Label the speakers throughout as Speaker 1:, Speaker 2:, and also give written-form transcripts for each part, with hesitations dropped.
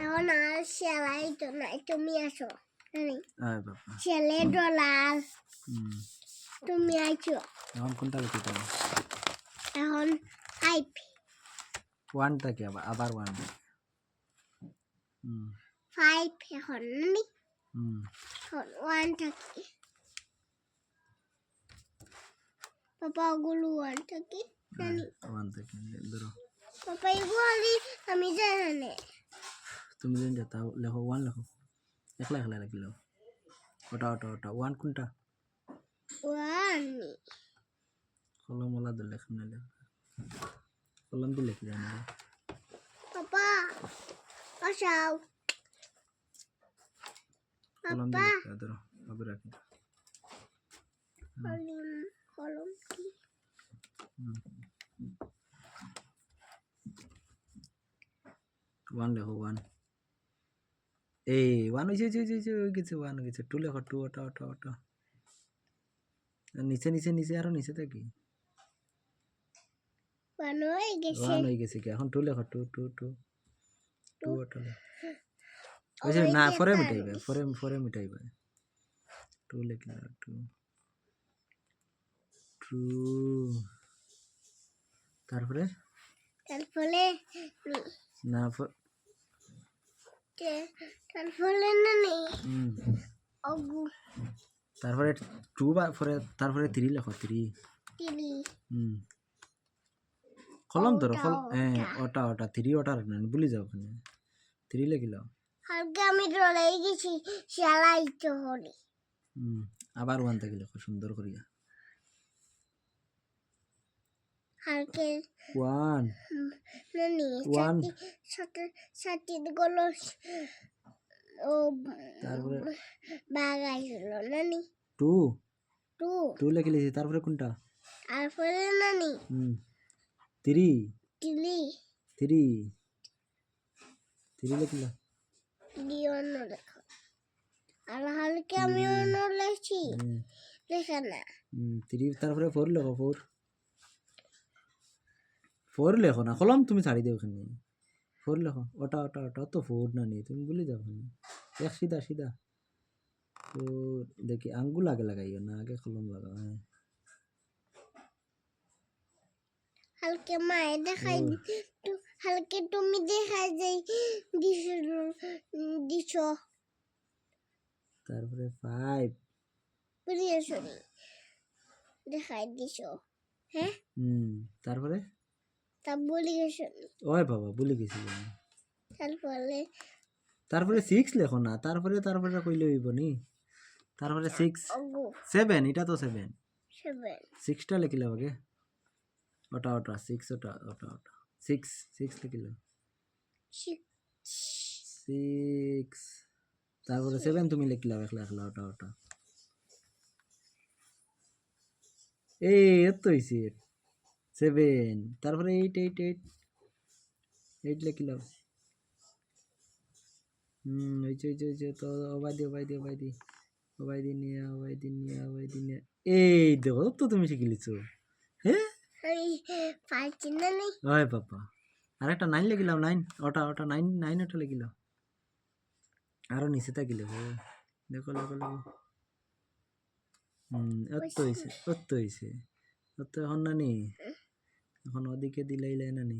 Speaker 1: এখন আর সেলাই তো নাই, তুমি আসো।
Speaker 2: আয় বাবা
Speaker 1: ছেলে ডলার
Speaker 2: হুম
Speaker 1: তুমি আইছো।
Speaker 2: এখন কোনটা লিখিতে হবে
Speaker 1: এখন 5
Speaker 2: ওয়ানটা কি আবার ওয়ান হুম
Speaker 1: 5 এখন নানি
Speaker 2: হুম
Speaker 1: এখন 1 থাকি পাপা গুলো 1 থাকি নানি
Speaker 2: ওয়ান থেকে ধরো
Speaker 1: পাপা এগুলি আমি জানি না।
Speaker 2: তুমি দিন যেটা লেখো ওয়ান লেখো একলা একলা লিখলো ওটা ওটা ওটা ওয়ান কোনটা
Speaker 1: 1
Speaker 2: কলম ওলা দিলে লেখ না লেখ কলম দিয়ে লিখে যায় না
Speaker 1: পাপা আসাও
Speaker 2: কলম
Speaker 1: পাপা
Speaker 2: দিয়ে লিখে ধরো আবে রাখি
Speaker 1: কলম কি
Speaker 2: ওয়ান লেখো ওয়ান এই ওয়ান হয়েছে কিছু ওয়ান হয়েছে টু লেখো টু ওটা ওটা ওটা নিচে নিচে নিচে আরো নিচে থাকি
Speaker 1: বানো হয়ে গেছে।
Speaker 2: ওয়ান হয়ে গেছে কি এখন টু লেখো টু টু টু টু ওটা
Speaker 1: ও
Speaker 2: ওই না
Speaker 1: হয়ে
Speaker 2: ফরে
Speaker 1: গেছে।
Speaker 2: মিটাইবে ফরে মিটাইবে টু লিখলা টু টু তারপরে
Speaker 1: তারপরে
Speaker 2: না
Speaker 1: তারপরে নানি
Speaker 2: হুম
Speaker 1: অগু
Speaker 2: তারপরে টু বা তারপরে থ্রি লেখো থ্রি
Speaker 1: তিলি
Speaker 2: হুম কলম ধরো
Speaker 1: ওটা,
Speaker 2: ওটা ওটা থ্রি ওটার না ভুলে যাও ওখানে থ্রি লিখিল
Speaker 1: হালকা আমি ডলাই গেছি সেলাই তো হলি
Speaker 2: হুম আবার ওয়ান থেকে লেখো সুন্দর করিয়া
Speaker 1: হালকে
Speaker 2: ওয়ান
Speaker 1: নানি
Speaker 2: ওয়ান
Speaker 1: সাথে গুলো ও
Speaker 2: তারপরে
Speaker 1: বাগাইছিল নানি
Speaker 2: টু
Speaker 1: টু
Speaker 2: টু লিখেছি তারপরে কোনটা
Speaker 1: তারপরে নানি
Speaker 2: হুম three
Speaker 1: Tili
Speaker 2: three three লিখিল
Speaker 1: Tili অন্য লেখো আর হালকে আমি অন্য লেখছি লেখা না
Speaker 2: থ্রি তারপরে ফোর লেখো ফোর ফোর লেখো না কলম তুমি ছাড়ি দেও ওখানে ফোর লেখো ওটা ওটা ওটা তো ফোর না নেই তুমি ভুলে যাও ওখানে এক সিধা সিধা তো দেখি আঙ্গুল আগে লাগাইও না আগে কলম লাগাও হ্যাঁ
Speaker 1: হালকে মায়ে দেখাই হালকে তুমি দেখাই যাই দিছো
Speaker 2: তারপরে ফাইভ
Speaker 1: প্রিয়সরি দেখাই দিছো হ্যাঁ
Speaker 2: তারপরে
Speaker 1: তা বলি গেছো
Speaker 2: ওই বাবা ভুলে গেছি
Speaker 1: তারপরে
Speaker 2: তারপরে সিক্স লেখো না তারপরে তারপরে কইলে হইব নি তারপরে সিক্স
Speaker 1: অগু
Speaker 2: সেভেন এটা তো সেভেন
Speaker 1: 7
Speaker 2: সিক্সটা লিখিলে আগে ওটা ওটা সিক্স ওটা ওটা ওটা সিক্স সিক্স লিখিলে
Speaker 1: 6
Speaker 2: সিক্স তারপরে সেভেন তুমি লিখলা একলা একলা ওটা ওটা এই এত হয়েছে সেভেন তারপরে এইট এইট এইট এইট লিখিলাম হয়েছে তো অবাই দি নিয়ে এই দেখো তো তুমি শিখে লিছো হ্যাঁ
Speaker 1: আমি পারছি না নেই
Speaker 2: ওই বাবা আরেকটা নাইন লিখিলাম নাইন ওটা ওটা নাইন নাইন ওটা লিখিলাম আরো নিচে থাকিলে দেখো লেখো লেখো অত হয়েছে অত এখন নানি এখন ওদিকে দিলাইলে নানি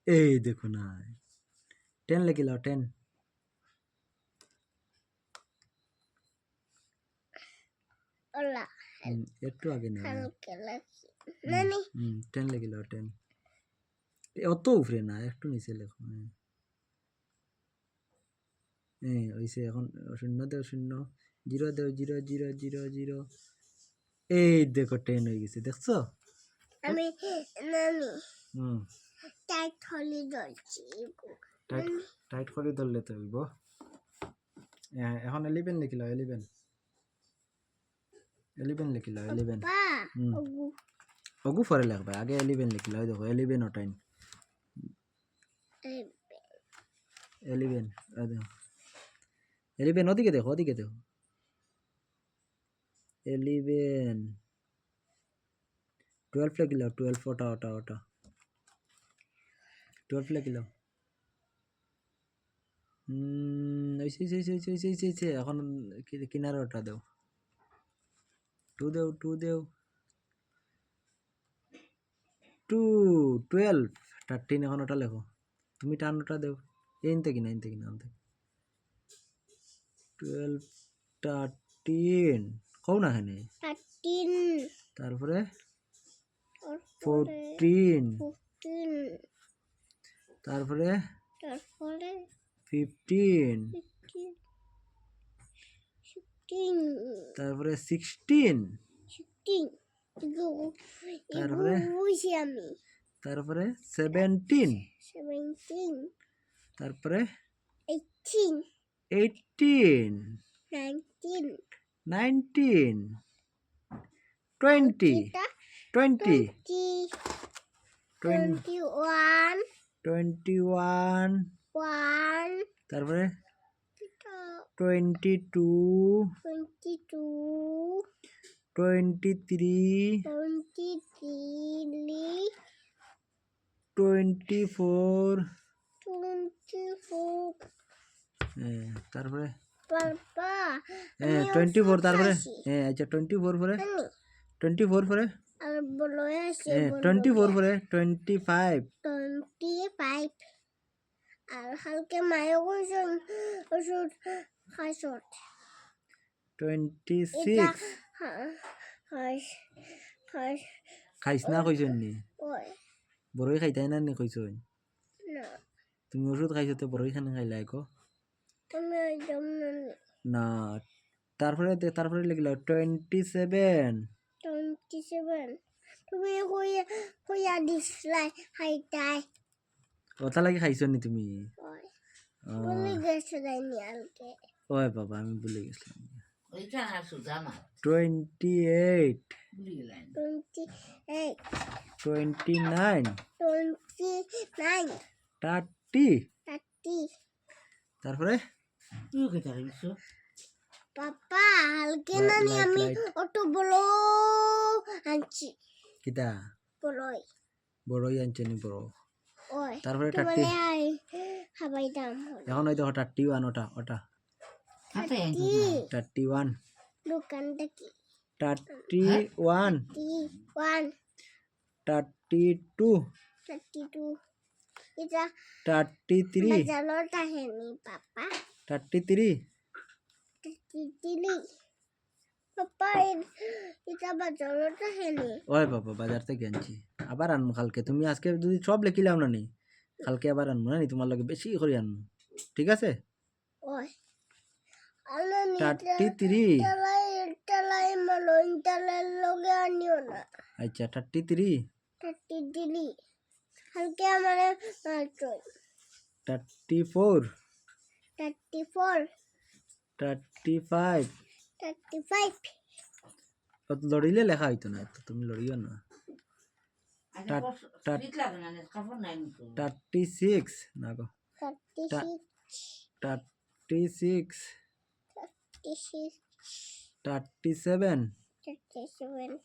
Speaker 2: এই দেখো না টেন লিখিলাম টেন
Speaker 1: ওলা
Speaker 2: একটু আগে না
Speaker 1: হালকে লাগছে নানি
Speaker 2: টেন লিখিলাম টেন অত উপরে না একটু নিচে লেখো হয়েছে এখন শূন্য দেও শূন্য জিরো দেও জিরো জিরো জিরো জিরো এই দেখো টেন হয়ে গেছে দেখছো
Speaker 1: আমি নানি
Speaker 2: হুম
Speaker 1: টাইট হলি ধরছি
Speaker 2: টাইট টাইট করে ধরলে তো হইব এখন 11 লিখিল 11 11 লিখিল 11
Speaker 1: পা অগু
Speaker 2: অগু পরে লিখবা আগে 11 লিখিল দেখো 11 ও 10 11 দেখো 11 ওদিকে দেখো 11 12 লিখিল 12 ওটা ওটা ওটা 12 লিখিলাও এখন কিনারটা দাও 2 দেও 2 দেও 2 12 13 এখন ওটা লেখো তুমি টানোটা দেও এনতে কিনা আনতে 12 13 কও না এখানে
Speaker 1: 13
Speaker 2: তারপরে
Speaker 1: তারপরে
Speaker 2: 14
Speaker 1: 14
Speaker 2: তারপরে
Speaker 1: তারপরে
Speaker 2: 15
Speaker 1: 16
Speaker 2: তারপরে 16 তারপরে
Speaker 1: বুঝি আমি
Speaker 2: তারপরে 17
Speaker 1: 17
Speaker 2: তারপরে
Speaker 1: 18
Speaker 2: 18
Speaker 1: 19
Speaker 2: 19 20
Speaker 1: এটা
Speaker 2: 20
Speaker 1: 21
Speaker 2: 21
Speaker 1: 1
Speaker 2: তারপরে 22
Speaker 1: 22
Speaker 2: 23
Speaker 1: 23
Speaker 2: 24
Speaker 1: 24
Speaker 2: তারপরে
Speaker 1: পাপা
Speaker 2: 24 তারপরে আচ্ছা 24 পরে 24 পরে
Speaker 1: আর বলো আছে
Speaker 2: 24 পরে 25
Speaker 1: 25 আর হালকে মায়ের ওষুধ খাইছত
Speaker 2: 26 খাইছ না কইছন নি
Speaker 1: ওই
Speaker 2: বড়ই খাইতাই না নি কইছন
Speaker 1: না
Speaker 2: তুমি ওষুধ খাইছো তো বড়ই খানে খাইলা কো
Speaker 1: আমি একদম
Speaker 2: না তারপরে লিখলা 27
Speaker 1: তুমি কইয়া দিছলাই হাইতাই
Speaker 2: ওটা লাগি খাইছো নি তুমি
Speaker 1: ওই বলে গেছে দাইনি আলকে
Speaker 2: ওই বাবা আমি ভুলে গেছিলাম
Speaker 3: ওইটা না সুজামা
Speaker 2: 28
Speaker 3: ভুলে গেলেন
Speaker 1: 28
Speaker 2: 29
Speaker 1: 29
Speaker 2: 30
Speaker 1: 30
Speaker 2: তারপরে
Speaker 3: তুই কোথা গেছো
Speaker 1: পাপা হালকে নানি আমি অত বলো আনছি
Speaker 2: কিটা
Speaker 1: বড়ই
Speaker 2: বড়ই আনছে নি বড়
Speaker 1: ওই
Speaker 2: তারপরে
Speaker 1: তোমালে
Speaker 2: 30
Speaker 1: আই হাবাই দাম
Speaker 2: এখন ওই দেখো 31 ওটা
Speaker 3: হাতে
Speaker 2: 31
Speaker 1: দোকানটা কি
Speaker 2: 31
Speaker 1: 31
Speaker 2: 32
Speaker 1: 32 এটা
Speaker 2: 33
Speaker 1: বাজারটা হেনি পাপা
Speaker 2: 33
Speaker 1: 33 পাপা এটা বাজারটা হেনি
Speaker 2: ওই বাবা বাজার থেকে আনছি আবার আনমু কালকে তুমি আজকে যদি সব লিখিলাম না নি কালকে আবার আনমু না নি তোমার লগে বেশি করে আনমু ঠিক আছে
Speaker 1: ওই আলানি
Speaker 2: 33
Speaker 1: টালাই মালন টালার লগে আনিও না
Speaker 2: আচ্ছা 33
Speaker 1: 33 হালকে আমারে মারছই
Speaker 2: 34
Speaker 1: 34
Speaker 2: 35
Speaker 1: 35
Speaker 2: কত লড়িলে লেখা হইতো না তো তুমি লড়িও না
Speaker 3: স্পিড লাগে না কাপড় নাই তো
Speaker 2: 36 না গো
Speaker 1: 36
Speaker 2: 36
Speaker 1: 36
Speaker 2: 37
Speaker 1: 37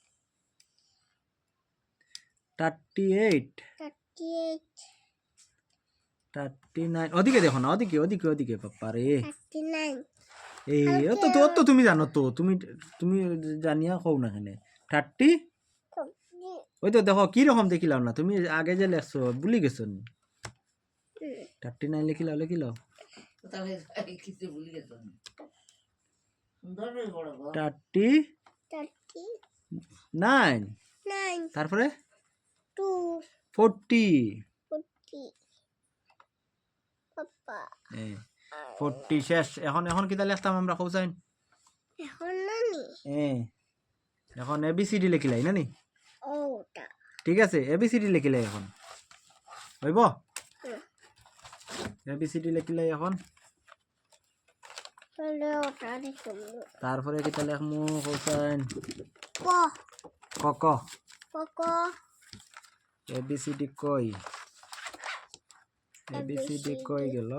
Speaker 2: 38
Speaker 1: 38
Speaker 2: 39 ওদিকে দেখো না ওদিকে বাপ্পা রে
Speaker 1: 39
Speaker 2: এই তো তুমি জানো তো তুমি জানিয়া কও না এখানে 30 ওই তো দেখো কি রকম দেখিলাম না তুমি আগে যে লেখছো ভুলি গেছো নি 39 লিখিলাও
Speaker 3: তাহলে কিছু ভুলে গেছো সুন্দর বড় গো
Speaker 2: 39
Speaker 1: 9
Speaker 2: তারপরে
Speaker 1: 2
Speaker 2: 40
Speaker 1: 40 পাপা
Speaker 2: 40 শেষ এখন কিতা লিখতাম আমরা কৌসাইন
Speaker 1: এখন নানি
Speaker 2: এখন এবিসিডি লিখিলাই না নি
Speaker 1: ওটা
Speaker 2: ঠিক আছে এবিসিডি লিখিলাই এখন হইব এবিসিডি লিখিলাই এখন
Speaker 1: তাহলে ওটা দেখুন
Speaker 2: তারপরে কিতা লিখমু কৌসাইন
Speaker 1: ক
Speaker 2: ক
Speaker 1: ক
Speaker 2: এবিসিডি কই এবিসিডি কই গেল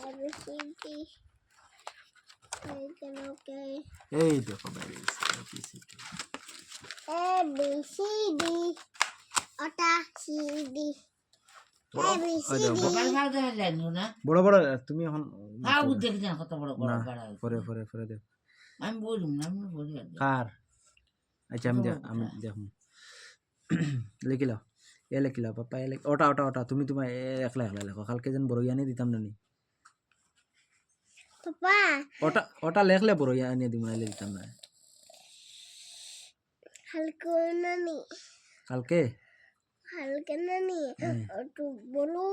Speaker 2: এবিসিডি এই দেখো ABCD
Speaker 1: A B C D ওটা C D A B C
Speaker 2: ওই দেখো,
Speaker 1: D
Speaker 3: বাবার খাওয়া দেখা যায় না
Speaker 2: বড় বড় তুমি এখন
Speaker 3: হ্যাঁ ও দেখি না কত বড় বড়
Speaker 2: না
Speaker 3: বাড়া হয়েছে।
Speaker 2: পরে পরে পরে দেখ
Speaker 3: আমি বলুম না আমি বলি আর কি।
Speaker 2: কার আচ্ছা আমি
Speaker 3: বড়
Speaker 2: আমি
Speaker 3: বড়।
Speaker 2: দেখুন লিখিলাও এ লিখিলাও পাপা এ লিখ ওটা ওটা ওটা তুমি তোমার একলা একলা লেখো কালকে যেন বড় আনিয়ে দিতাম না নি
Speaker 1: পাপা
Speaker 2: ওটা ওটা লেখলে বড় আনিয়ে দিব নাইলে দিতাম না
Speaker 1: হালকা নানি
Speaker 2: কালকে
Speaker 1: হালকা নানি
Speaker 2: হ্যাঁ।
Speaker 1: একটু বলো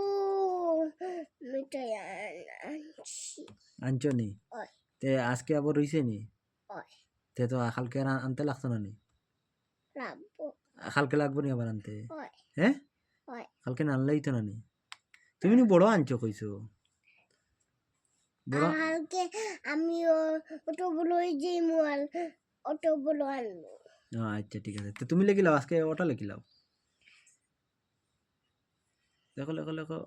Speaker 1: মিঠাই আনছি
Speaker 2: আনছো নি
Speaker 1: ওই
Speaker 2: তে আজকে আবার রইছে নি
Speaker 1: ওই
Speaker 2: তে তো কালকে আর আনতে লাগতো না নি
Speaker 1: রাখবো
Speaker 2: কালকে লাগবো নি আবার আনতে
Speaker 1: ওই
Speaker 2: হ্যাঁ
Speaker 1: ওই
Speaker 2: কালকে না আনলেই তো না নি তুমি নি বড় আনছো কইছো বড়
Speaker 1: আর হালকে আমিও ওটা বলো ওই যে মোয়াল ওটা বলো আনবো
Speaker 2: আচ্ছা ঠিক আছে তো তুমি লিখিলাও আজকে ওটা লিখিলাও লেখো লেখো লেখো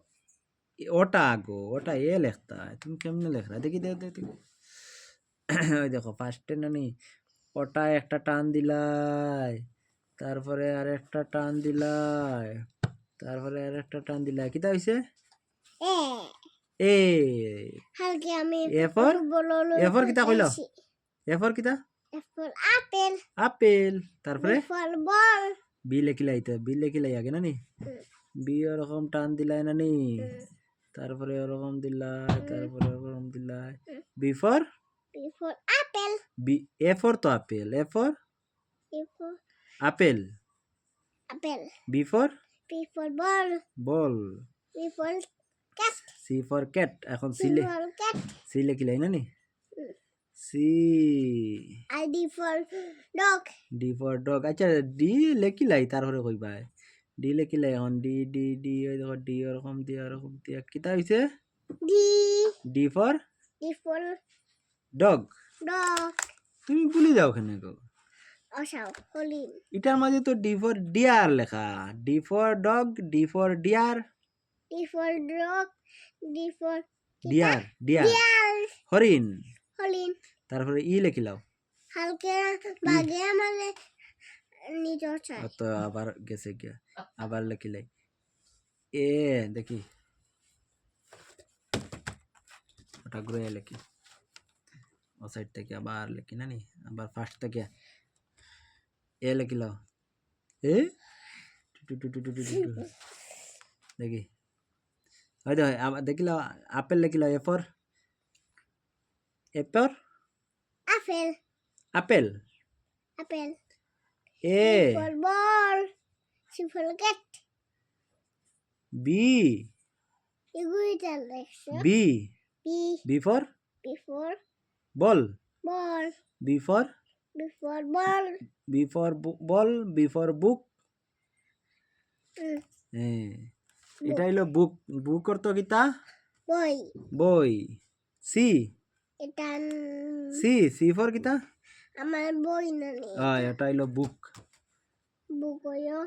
Speaker 2: ওটা গো ওটা এ লেখতা তুমি কেমনে লেখরা দেখি দেখো দেখি ওই দেখো ফার্স্টে নানি ওটা একটা টান দিলাই তারপরে আর একটা টান দিলাই তারপরে আর একটা টান দিলাই কিতা হইছে
Speaker 1: এ
Speaker 2: এ
Speaker 1: হালকে আমি
Speaker 2: এ ফর
Speaker 1: বলো
Speaker 2: এ ফর কিতা কইলো এ ফর কিতা
Speaker 1: ফর আপেল
Speaker 2: আপেল তারপরে
Speaker 1: ফল বল
Speaker 2: বি লেখিলাই তো বি লেখিলাই আগে নানি বি ওরকম টান দিলাই নানি তারপরে ওরকম দিলাই তারপরে ওরকম দিলাই B for
Speaker 1: for apple
Speaker 2: B A for তো apple A for
Speaker 1: for
Speaker 2: apple
Speaker 1: apple
Speaker 2: B for
Speaker 1: for ball
Speaker 2: ball
Speaker 1: for cat
Speaker 2: C for cat এখন সি লে
Speaker 1: ফর ক্যাট
Speaker 2: সি লেখিলাই নানি সি
Speaker 1: আর D for dog
Speaker 2: D for dog আচ্ছা D লেখিলাই তারপরে কইবাই ডি লেখিলাই এখন ডি ডি ডি ওই দেখো ডি ওরকম দিয়া কিতা হইছে
Speaker 1: D
Speaker 2: D for
Speaker 1: for
Speaker 2: dog
Speaker 1: dog
Speaker 2: তুমি ভুলে যাও কেন গো
Speaker 1: অসাও হলিম
Speaker 2: এটার মাঝে তো ডি ফর ডিয়ার লেখা D for dog D for deer
Speaker 1: D for dog D for
Speaker 2: deer deer
Speaker 1: deer
Speaker 2: হরিণ
Speaker 1: হলিম
Speaker 2: তারপরে ই লেখিলাও
Speaker 1: হালকে বাগে আমাদের নিজের চাই
Speaker 2: তো আবার গেছে গিয়া আবার লেখিলাই এ দেখি ওটা ঘুরে লেখি ও সাইড থেকে আবার লেখি না নি আবার ফার্স্ট থেকে এ লেখিলাও A to to to to to to to. দেখি ওই দেখো আবার দেখিলাও আপেল লেখিলাও A for apple
Speaker 1: apple
Speaker 2: apple
Speaker 1: apple
Speaker 2: A
Speaker 1: for ball C for cat
Speaker 2: B
Speaker 1: এগুলিটা লেখছে
Speaker 2: B
Speaker 1: B
Speaker 2: B for
Speaker 1: before
Speaker 2: ball
Speaker 1: ball
Speaker 2: B for
Speaker 1: before ball
Speaker 2: ball B for book হ্যাঁ এটা হইলো বুক বুক অর্থ কিতা
Speaker 1: বই
Speaker 2: বই সি
Speaker 1: এটা
Speaker 2: সি সি ফর কিতা
Speaker 1: আমার বই নানি
Speaker 2: এটা হইলো বুক
Speaker 1: বুক হইও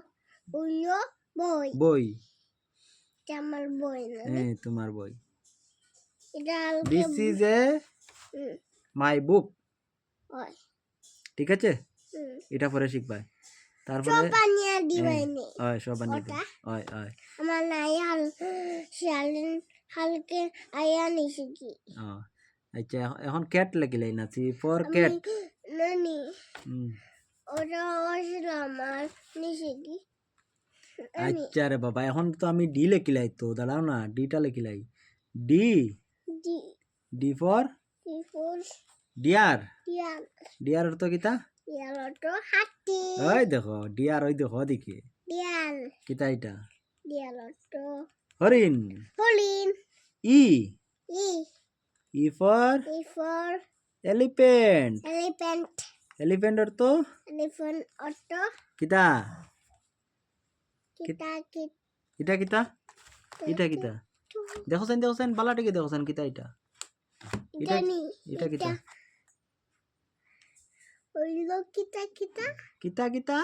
Speaker 1: উইও বই
Speaker 2: বই
Speaker 1: এটা আমার বই নানি
Speaker 2: হ্যাঁ তোমার বই
Speaker 1: এটা হালকে
Speaker 2: দিস ইজ এ মাই বুক
Speaker 1: হয়
Speaker 2: ঠিক আছে এটা পরে শিখবাই তারপরে
Speaker 1: চপানিয়া দিবাইনি
Speaker 2: হয় সব বানিয়ে দিই
Speaker 1: ওটা?
Speaker 2: হয় হয়
Speaker 1: আমার নাই শিয়ালিন হালকে আয়া নিছি কি
Speaker 2: আচ্ছা এখন ক্যাট লাগিলাই না সি ফর ক্যাট
Speaker 1: নানি ওটা হয়েছিল আমার নিছি কি
Speaker 2: আচ্ছা রে বাবা এখন তো আমি ডি লেখিলাই তো দাঁড়াও না ডিটা লেখিলাই D
Speaker 1: D
Speaker 2: D for
Speaker 1: before
Speaker 2: dear
Speaker 1: dear
Speaker 2: dear অর্থ কিতা
Speaker 1: ডিয়াল তো হাতি
Speaker 2: ওই দেখো ডিয়ার ওই দেখো দিকে
Speaker 1: ডিয়াল
Speaker 2: কিতা এটা
Speaker 1: ডিয়াল তো
Speaker 2: হরিণ
Speaker 1: Hollein
Speaker 2: E
Speaker 1: E
Speaker 2: E for
Speaker 1: before
Speaker 2: elephant
Speaker 1: elephant
Speaker 2: elephant অর্থ
Speaker 1: এলিফ্যান্ট অটো
Speaker 2: কিতা
Speaker 1: কিতা কিত
Speaker 2: এটা কিতা এটা কিতা দেখোছেন বালাটিকে দেখোছেন কিতা এটা এটা
Speaker 1: জানি
Speaker 2: এটা কিতা
Speaker 1: ওইলো কিতা কিতা
Speaker 2: কিতা কিতা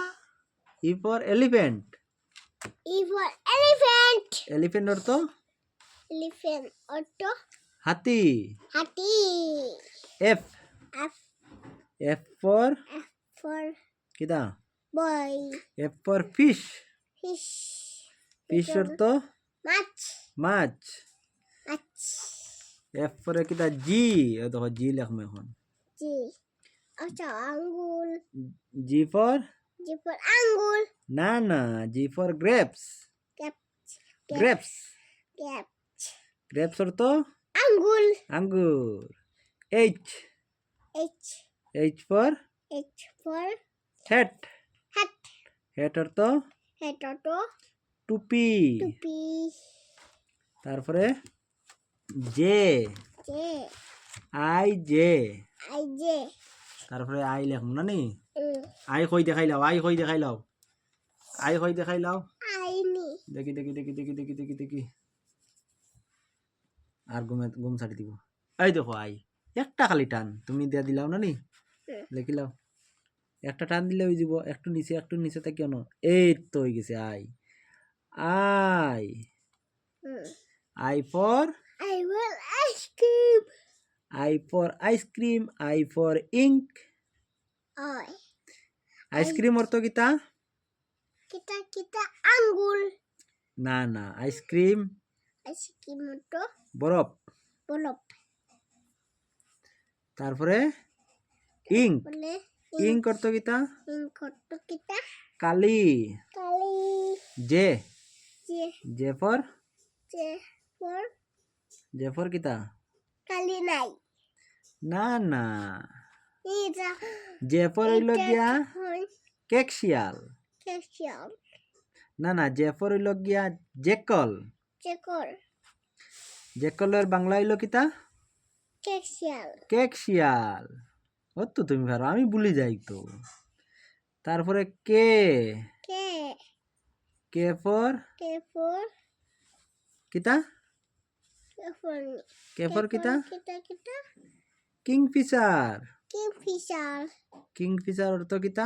Speaker 2: E for elephant
Speaker 1: E for elephant
Speaker 2: elephant অর্থ
Speaker 1: এলিফ্যান্ট অটো
Speaker 2: হাতি
Speaker 1: হাতি
Speaker 2: F
Speaker 1: F
Speaker 2: F for
Speaker 1: for
Speaker 2: কিতা
Speaker 1: boy,
Speaker 2: F for fish.
Speaker 1: fish,
Speaker 2: Fish অর্থ
Speaker 1: match,
Speaker 2: মাছ।
Speaker 1: match,
Speaker 2: F for কিতা G, ও দেখো G লেখম এখন।
Speaker 1: G, acha angul,
Speaker 2: G for
Speaker 1: G for angul,
Speaker 2: না না, G for grapes.
Speaker 1: cap,
Speaker 2: Grapes.
Speaker 1: cap,
Speaker 2: Grapes অর্থ
Speaker 1: angul,
Speaker 2: আঙ্গুর। H.
Speaker 1: H,
Speaker 2: H for
Speaker 1: H for
Speaker 2: hat.
Speaker 1: hat,
Speaker 2: Hat অর্থ
Speaker 1: hat auto,
Speaker 2: টুপি।
Speaker 1: tupi,
Speaker 2: তারপরে J,
Speaker 1: J,
Speaker 2: I J,
Speaker 1: I, J,
Speaker 2: তারপরে I লেখম না নি।
Speaker 1: mm,
Speaker 2: আই কই দেখাই লাও, আই কই দেখাই লাও, আই কই দেখাই লাও।
Speaker 1: I, ni,
Speaker 2: দেখি দেখি দেখি দেখি দেখি দেখি দেখি আর ঘুম ছাড়ি দিব। এই দেখো আই, একটা খালি টান তুমি দিয়া দিলাও না নি, লেখিলাও। একটা টান দিলে হয়ে যাব, একটু নিচে তা কেন, এই তো হয়ে গেছে I. I,
Speaker 1: mm.
Speaker 2: I for
Speaker 1: I will ice cream.
Speaker 2: Ice cream, I for ink.
Speaker 1: I,
Speaker 2: ice cream অর্থ কিতা?
Speaker 1: kita angul.
Speaker 2: না না, আইসক্রিম
Speaker 1: Ice cream auto,
Speaker 2: বরফ।
Speaker 1: bolop.
Speaker 2: তারপরে ইঙ্ক,
Speaker 1: Boleh,
Speaker 2: ইঙ্ক অর্থ কিতা?
Speaker 1: ingkoto kita
Speaker 2: Kali.
Speaker 1: kali
Speaker 2: J,
Speaker 1: J,
Speaker 2: J for
Speaker 1: J for
Speaker 2: কিতা?
Speaker 1: kali nai.
Speaker 2: না না,
Speaker 1: Ida,
Speaker 2: জে ফর হইল গিয়া
Speaker 1: hoi,
Speaker 2: কেক শিয়াল।
Speaker 1: kesial,
Speaker 2: না না, জে ফর হইল গিয়া জেকল।
Speaker 1: cekor,
Speaker 2: জেকলের বাংলা হইল কিতা?
Speaker 1: kesial,
Speaker 2: কেক শিয়াল। ও তো তুমি পারো, আমি ভুলি যাই তো। তারপরে কে,
Speaker 1: ke,
Speaker 2: কে ফর
Speaker 1: for
Speaker 2: কিতা? কে ফর কিতা?
Speaker 1: kita
Speaker 2: Kingfisher.
Speaker 1: kingfisher,
Speaker 2: কিংফিশার অর্থ কিতা?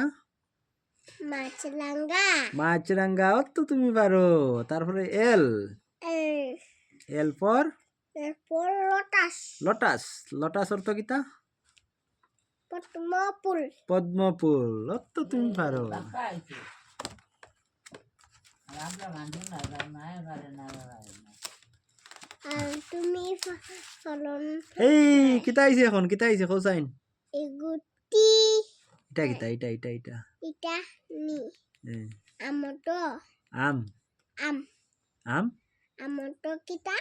Speaker 1: machelangga,
Speaker 2: মাছরাঙ্গা। ও তো তুমি পারো। তারপরে এল,
Speaker 1: L,
Speaker 2: L for
Speaker 1: for lotus,
Speaker 2: lotus. Lotus অর্থ কিতা?
Speaker 1: potmopul,
Speaker 2: পদ্মফুল। ও তো তুমি পারো।
Speaker 3: বাপ্পা আইছে। আর আমরা মানুষ না, রান্নায় পারে না, পারে না।
Speaker 1: আর তুমি ফলন
Speaker 2: এই কিতা আইছে এখন, কিতা আইছে কোসাইন?
Speaker 1: এগুটি
Speaker 2: এটা কিতা? এটা
Speaker 1: এটা নি
Speaker 2: হ্যাঁ।
Speaker 1: আমটো
Speaker 2: আম,
Speaker 1: আম
Speaker 2: আম,
Speaker 1: আমটো কিতা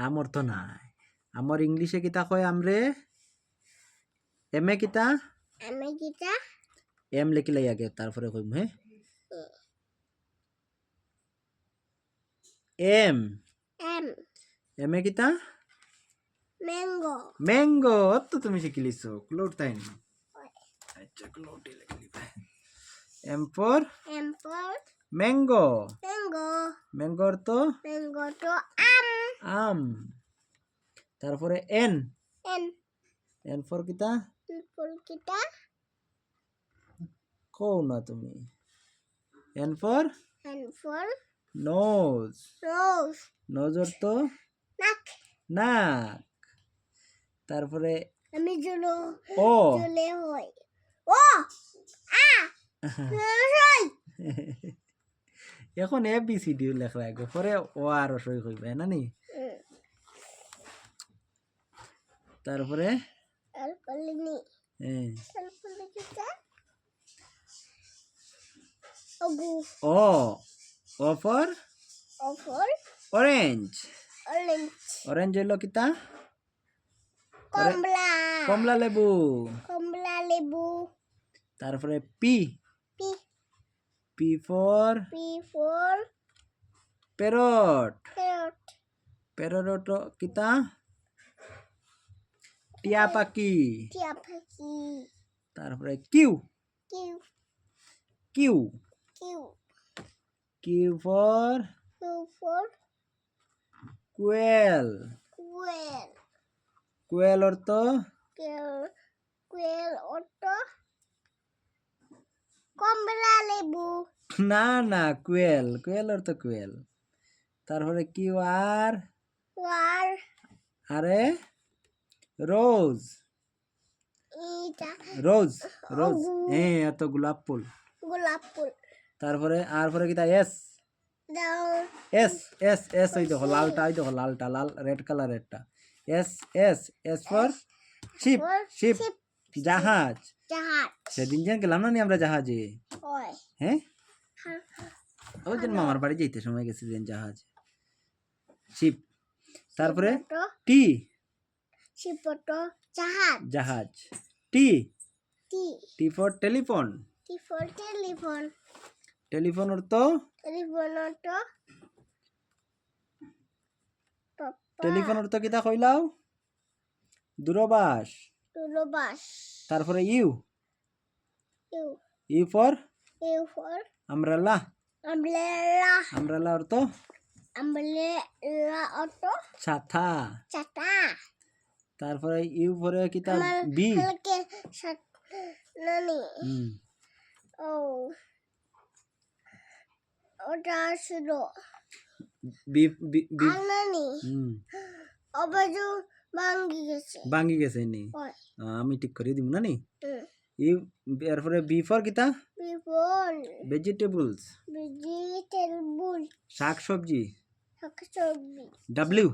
Speaker 2: আম অর্থ নাই। আমার ইংলিশে কিতা কয় আমরে? এমে কিতা?
Speaker 1: আমি কিতা
Speaker 2: এম লিখিলাই আগে, তারপরে কইম। হ্যাঁ, এম,
Speaker 1: এম
Speaker 2: এমে কিতা?
Speaker 1: Mango
Speaker 2: mango. তো তুমি শিখি লিছো, ক্লোড তাই না? আচ্ছা, ক্লোড লিখলি। M for
Speaker 1: M for
Speaker 2: mango.
Speaker 1: Mango
Speaker 2: mango অর্থ
Speaker 1: ম্যাঙ্গো তো আম
Speaker 2: আম। তারপরে এন,
Speaker 1: এন
Speaker 2: এন ফর কিতা?
Speaker 1: ফুল কিতা
Speaker 2: কও না তুমি। N for nose.
Speaker 1: Rose
Speaker 2: nose অর্থ
Speaker 1: নাক
Speaker 2: নাক। তারপরে
Speaker 1: আমি জুলো
Speaker 2: ও,
Speaker 1: জুলে হই ও আ রই
Speaker 2: এখন এ বি সি ডি লেখা আগে, পরে ও আর সই কইবে না নি। তারপরে
Speaker 1: আলকলিনি
Speaker 2: হ্যাঁ,
Speaker 1: আলকলি কিতা ওগু
Speaker 2: O, O for
Speaker 1: O for
Speaker 2: orange.
Speaker 1: Orange
Speaker 2: orange হইল কিতা?
Speaker 1: কমলা
Speaker 2: কমলা লেবু।
Speaker 1: কমলা লেবু
Speaker 2: তারপরে P,
Speaker 1: P
Speaker 2: P for
Speaker 1: P for
Speaker 2: parrot.
Speaker 1: Parrot
Speaker 2: parrot কিতা? টিয়া পাখি।
Speaker 1: টিয়া পাখি
Speaker 2: তারপরে Q,
Speaker 1: Q
Speaker 2: Q,
Speaker 1: Q
Speaker 2: Q for
Speaker 1: Q for
Speaker 2: quail.
Speaker 1: Quail
Speaker 2: quail অর্থ
Speaker 1: কুয়েল অটো কমলা লেবু
Speaker 2: না না, কোয়েল, কোয়েল অর্থ কোয়েল। তারপরে কিউ আর
Speaker 1: ওয়ার
Speaker 2: আরে রোজ।
Speaker 1: এটা
Speaker 2: রোজ, রোজ। হ্যাঁ, এত গোলাপ ফুল।
Speaker 1: গোলাপ ফুল
Speaker 2: তারপরে আর পরে কিতা এস
Speaker 1: দাও
Speaker 2: এস এস এস ওই দেখো লালটা ওই দেখো লালটা লাল রেড কালারেরটা S S S for ship ship
Speaker 1: ship
Speaker 2: জাহাজ
Speaker 1: জাহাজ
Speaker 2: সেদিন যেন গেলাম না নি আমরা জাহাজে
Speaker 1: ওই
Speaker 2: হ্যাঁ
Speaker 1: হ্যাঁ
Speaker 2: ওই দিন মামার বাড়ি যেতে সময় গেছে দিন জাহাজ শিপ তারপরে
Speaker 1: শিপটো
Speaker 2: টি
Speaker 1: শিপটো জাহাজ
Speaker 2: জাহাজ T
Speaker 1: T
Speaker 2: T for telephone
Speaker 1: T for telephone
Speaker 2: telephone অর্থ
Speaker 1: টেলিফোনটো পাপা
Speaker 2: টেলিফোন অর্থ কিতা কইলাও দূরবাস
Speaker 1: দূরবাস
Speaker 2: তারপরে U
Speaker 1: U
Speaker 2: U for
Speaker 1: U for
Speaker 2: umbrella
Speaker 1: umbrella
Speaker 2: umbrella অর্থ
Speaker 1: আমব্রেলা অটো
Speaker 2: ছাতা
Speaker 1: চাটা
Speaker 2: তারপরে ইউ ফরে কিতা
Speaker 1: আমার
Speaker 2: বি
Speaker 1: হালকে নানি
Speaker 2: হুম
Speaker 1: ও ওটা ছিল
Speaker 2: বি বি বি
Speaker 1: আর নানি
Speaker 2: হুম
Speaker 1: অবাজু ভাঙ্গি গেছে
Speaker 2: ভাঙ্গি গেছে নি
Speaker 1: ওই
Speaker 2: আমি ঠিক করে দিব না নি
Speaker 1: হুম
Speaker 2: ইউ এরপরে বি ফর কিতা
Speaker 1: বিপল
Speaker 2: ভেজিটেবলস
Speaker 1: ভেজিটেবল
Speaker 2: শাক সবজি
Speaker 1: শাকসবজি
Speaker 2: W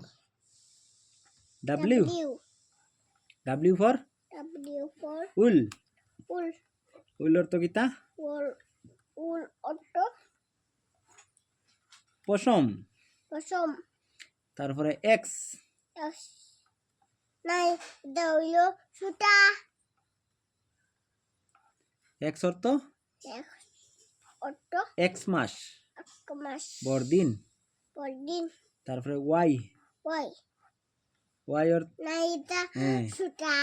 Speaker 2: W
Speaker 1: W
Speaker 2: W for
Speaker 1: W for
Speaker 2: wool
Speaker 1: wool
Speaker 2: wool অর্থ কিতা
Speaker 1: উল উল অটো
Speaker 2: পশম
Speaker 1: পশম
Speaker 2: তারপরে এক্স
Speaker 1: এস নাই দৌলো সুতা
Speaker 2: এক্স অর্থ
Speaker 1: অটো
Speaker 2: এক্স মাস
Speaker 1: মাস
Speaker 2: বড়দিন
Speaker 1: পরদিন
Speaker 2: তারপরে ওয়াই
Speaker 1: ওই
Speaker 2: ওয়াই অর্থ
Speaker 1: নাই তা
Speaker 2: হ্যাঁ
Speaker 1: সুতা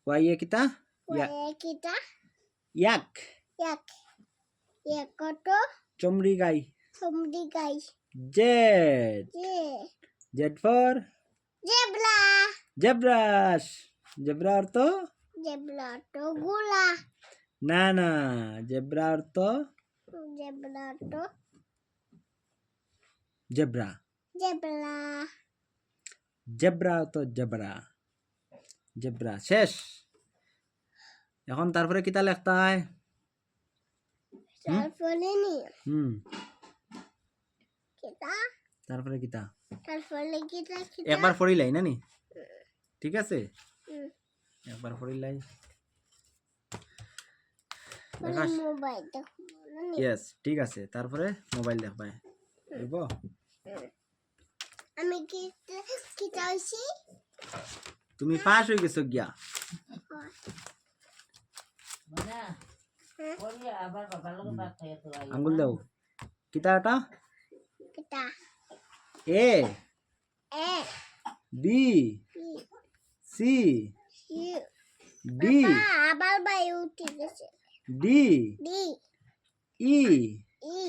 Speaker 2: ওয়াই এ কিতা
Speaker 1: ওই কিটা
Speaker 2: ইয়াক
Speaker 1: এক এক অটো
Speaker 2: চমড়ি গাই
Speaker 1: সমদি গাই
Speaker 2: জেড
Speaker 1: যে
Speaker 2: জেড ফর
Speaker 1: জেবলা
Speaker 2: জেব্রাস জেব্রা অর্থ
Speaker 1: জেবলা তো গুলা
Speaker 2: না না জেব্রা অর্থ
Speaker 1: জেবলা তো
Speaker 2: জেব্রা
Speaker 1: জেবলা
Speaker 2: জেব্রা অর্থ জেব্রা জেব্রা শেষ এখন তারপরে কিতা লিখতে হয়
Speaker 1: তারপরে নি
Speaker 2: হুম
Speaker 1: কিটা
Speaker 2: তারপরে কিতা
Speaker 1: তারপরে কিটা কিটা
Speaker 2: একবার পড়িলাই না নি ঠিক আছে
Speaker 1: হুম,
Speaker 2: একবার পড়িলাই
Speaker 1: পরে মোবাইল দেখবো না নি?
Speaker 2: ইয়েস ঠিক আছে তারপরে মোবাইল দেখবাই বুঝব
Speaker 1: আমি কিটা হইছি
Speaker 2: তুমি পাস হয়ে গেছো গিয়া
Speaker 3: মানে
Speaker 1: হ্যাঁ
Speaker 3: ওই আবার বাবার লোক ভাত খাইয়ে তো আই
Speaker 2: আঙ্গুল দাও কিতা এটা
Speaker 1: কিটা
Speaker 2: A
Speaker 1: A
Speaker 2: B
Speaker 1: P
Speaker 2: C
Speaker 1: U
Speaker 2: D
Speaker 1: আবার বাই উঠে গেছে
Speaker 2: D
Speaker 1: D
Speaker 2: E
Speaker 1: E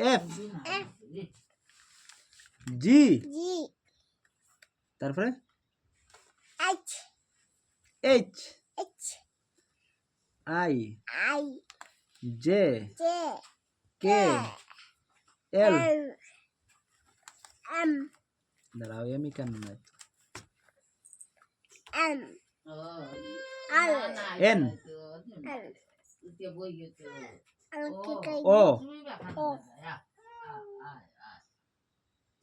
Speaker 2: F
Speaker 1: F
Speaker 2: G
Speaker 1: G
Speaker 2: তারপরে
Speaker 1: H
Speaker 2: H
Speaker 1: H
Speaker 2: I
Speaker 1: I
Speaker 2: J
Speaker 1: J
Speaker 2: K L
Speaker 1: L M
Speaker 2: দাঁড়াও আমি কেন নাই
Speaker 1: এম
Speaker 3: ও
Speaker 1: আল
Speaker 2: এন
Speaker 1: এল
Speaker 3: তুই বই গেছে
Speaker 1: আল কিটাই
Speaker 2: ও
Speaker 3: তুমি বাবা
Speaker 1: ও
Speaker 3: আ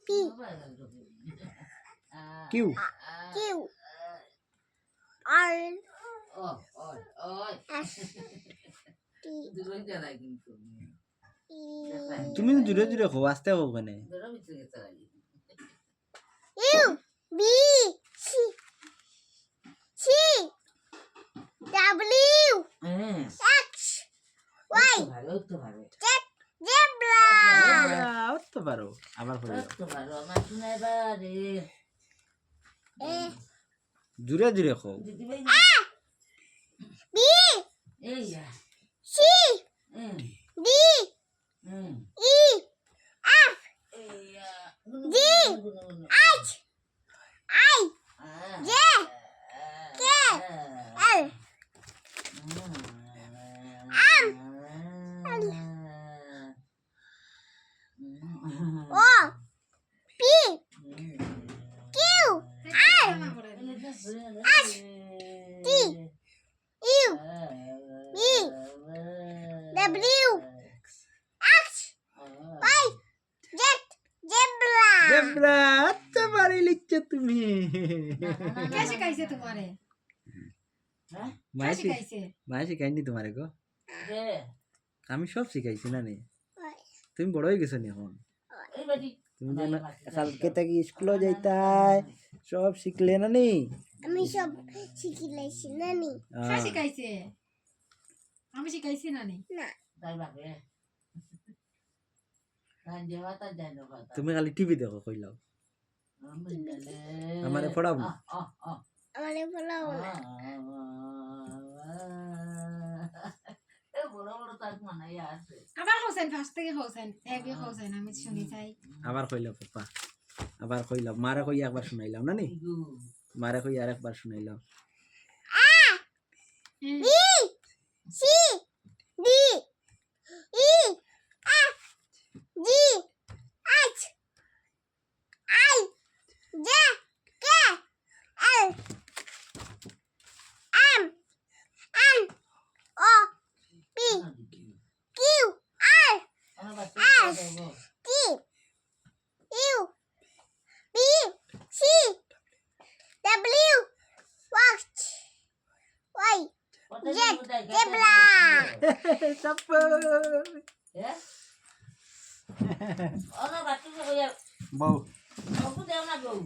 Speaker 1: পি
Speaker 2: কিউ
Speaker 1: কিউ আর
Speaker 3: ও ও
Speaker 1: এস টি
Speaker 3: দুই জায়গা কিন্তু
Speaker 1: ই
Speaker 2: তুমি জুড়ে জুড়ে খো আসতে খো কেনে
Speaker 3: ধরো মিছে গেছে
Speaker 1: U B C C W
Speaker 3: হ্যাঁ
Speaker 1: এক্স ওয়াই
Speaker 3: ভালো তো ভালো
Speaker 1: জেড জেব্রা
Speaker 2: তো পারো আবার পড়ে যাও
Speaker 3: তো ভালো আমার শুনে বারে
Speaker 1: এ
Speaker 2: জুড়ে জুড়ে খো
Speaker 3: দিদি ভাই
Speaker 1: বি
Speaker 3: এই
Speaker 1: সি
Speaker 3: হুম
Speaker 1: ডি
Speaker 3: হুম
Speaker 1: ই এফ
Speaker 3: এই
Speaker 1: G H I J K L O P Q R S T U B W X Y Z zebra.
Speaker 2: Zebra আচ্ছা পারি লিখছো তুমি
Speaker 4: কে শিখাইছে তোমারে?
Speaker 3: হ্যাঁ
Speaker 2: মায়া
Speaker 4: কে শিখাইছে?
Speaker 2: মায়া শিখাইনি তোমারে গো
Speaker 3: দে
Speaker 2: আমি সব শিখাইছি না নে
Speaker 1: ওই,
Speaker 2: তুমি বড় হয়ে গেছো নি এখন
Speaker 3: এই বাড়ি
Speaker 2: তুমি যেন কালকে থেকে স্কুলে যাইতাই সব শিখলে না নি
Speaker 1: আমি সব শিখিলেছি নানি
Speaker 4: কে শিখাইছে? আমি শিখাইছি না নি?
Speaker 1: না
Speaker 3: তাই বাকে তাই যাওয়া তা যায় না কথা
Speaker 2: তুমি খালি টিভি দেখো কইলাও আমারে পড়াবো না।
Speaker 1: আমার বলাও না
Speaker 3: বড় বড় তার মানাই আছে
Speaker 4: আবার হোসেন ফার্স্ট থেকে হোসেন এবে হোসেন আমি শুনি চাই।
Speaker 2: আবার কইলাম পাপা আবার কইলাম মারে কই একবার শুনাইলাম না নি মারে কই আর একবার শুনাইলাম
Speaker 1: B C D E F G H I J K L M N O P Q R S T U V C W X Y Z zebra.
Speaker 3: On বাচ্চা কইয়া
Speaker 2: বউ
Speaker 3: বাবু দেও না বউ